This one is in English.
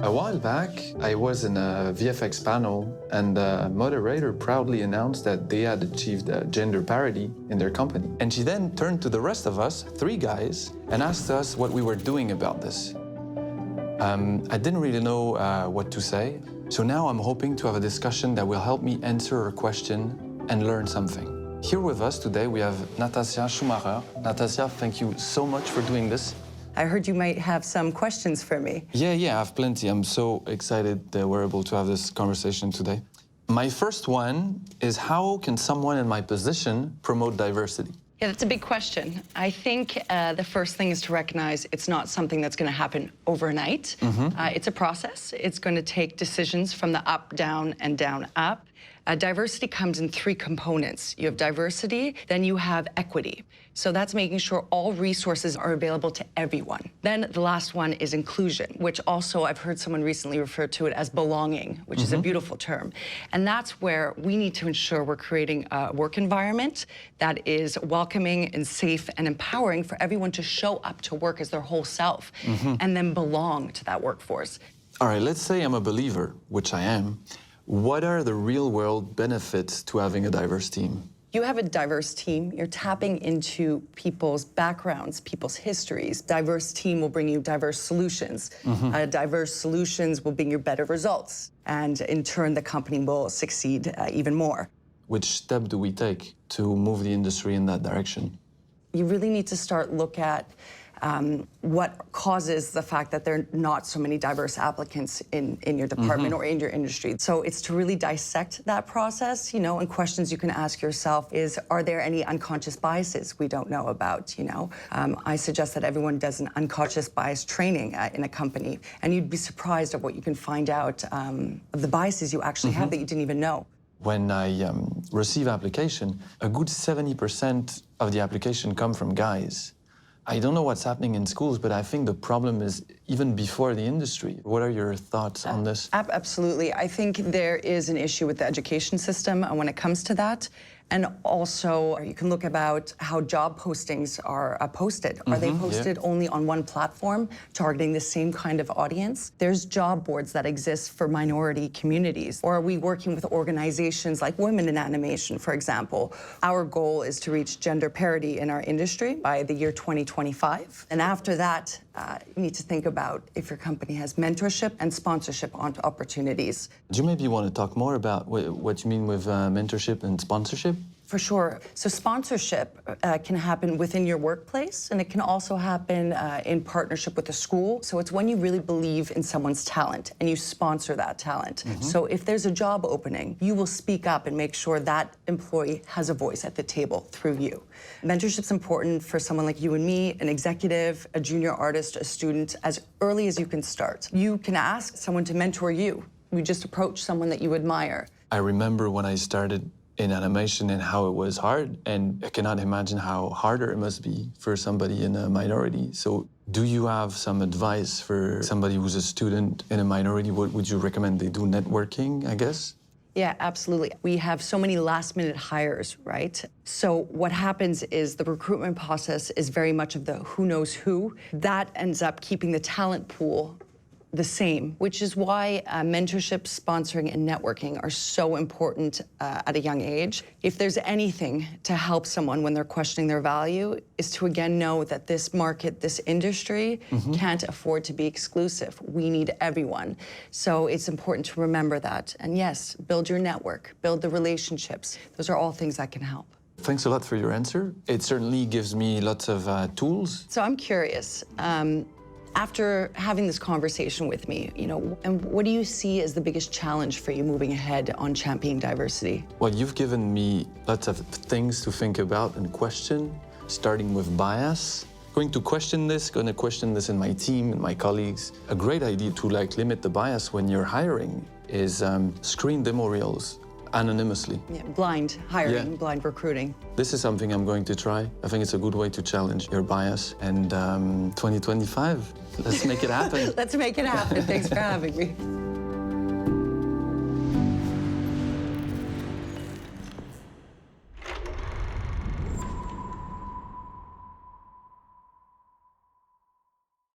A while back, I was in a VFX panel, and the moderator proudly announced that they had achieved gender parity in their company. And she then turned to the rest of us, 3 guys, and asked us what we were doing about this. I didn't really know what to say, so now I'm hoping to have a discussion that will help me answer her question and learn something. Here with us today, we have Natasja Schumacher. Natasja, thank you so much for doing this. I heard you might have some questions for me. Yeah, I have plenty. I'm so excited that we're able to have this conversation today. My first one is, how can someone in my position promote diversity? Yeah, that's a big question. I think the first thing is to recognize it's not something that's going to happen overnight. It's a process. It's going to take decisions from the up, down, and down, up. Diversity comes in 3 components. You have diversity, then you have equity. So that's making sure all resources are available to everyone. Then the last one is inclusion, which also I've heard someone recently refer to it as belonging, which is a beautiful term. And that's where we need to ensure we're creating a work environment that is welcoming and safe and empowering for everyone to show up to work as their whole self and then belong to that workforce. All right, let's say I'm a believer, which I am. What are the real-world benefits to having a diverse team? You have a diverse team, you're tapping into people's backgrounds, people's histories. Diverse team will bring you diverse solutions. Diverse solutions will bring you better results. And in turn, the company will succeed even more. Which step do we take to move the industry in that direction? You really need to start look at what causes the fact that there are not so many diverse applicants in your department or in your industry. So it's to really dissect that process, you know, and questions you can ask yourself is, are there any unconscious biases we don't know about, you know? I suggest that everyone does an unconscious bias training in a company, and you'd be surprised at what you can find out of the biases you actually have that you didn't even know. When I receive application, a good 70% of the application come from guys. I don't know what's happening in schools, but I think the problem is even before the industry. What are your thoughts on this? Absolutely. I think there is an issue with the education system when it comes to that. And also, you can look about how job postings are posted. Are they posted only on one platform, targeting the same kind of audience? There's job boards that exist for minority communities. Or are we working with organizations like Women in Animation, for example? Our goal is to reach gender parity in our industry by the year 2025. And after that, you need to think about if your company has mentorship and sponsorship opportunities. Do you maybe want to talk more about what you mean with mentorship and sponsorship? For sure. So sponsorship can happen within your workplace, and it can also happen in partnership with a school. So it's when you really believe in someone's talent and you sponsor that talent. So if there's a job opening, you will speak up and make sure that employee has a voice at the table through you. Mentorship's important for someone like you and me, an executive, a junior artist, a student, as early as you can start. You can ask someone to mentor you. You just approach someone that you admire. I remember when I started in animation and how it was hard, and I cannot imagine how harder it must be for somebody in a minority. So do you have some advice for somebody who's a student in a minority? What would you recommend they do? Networking, I guess? Yeah, absolutely. We have so many last-minute hires, right? So what happens is the recruitment process is very much of the who knows who. That ends up keeping the talent pool the same, which is why mentorship, sponsoring, and networking are so important at a young age. If there's anything to help someone when they're questioning their value, is to again know that this market, this industry can't afford to be exclusive. We need everyone. So it's important to remember that. And yes, build your network, build the relationships. Those are all things that can help. Thanks a lot for your answer. It certainly gives me lots of tools. So I'm curious. After having this conversation with me, you know, and what do you see as the biggest challenge for you moving ahead on championing diversity? Well, you've given me lots of things to think about and question, starting with bias. Going to question this in my team and my colleagues. A great idea to limit the bias when you're hiring is screen demo reels anonymously. Yeah, blind hiring, blind recruiting. This is something I'm going to try. I think it's a good way to challenge your bias. And 2025, let's make it happen. Let's make it happen. Thanks for having me.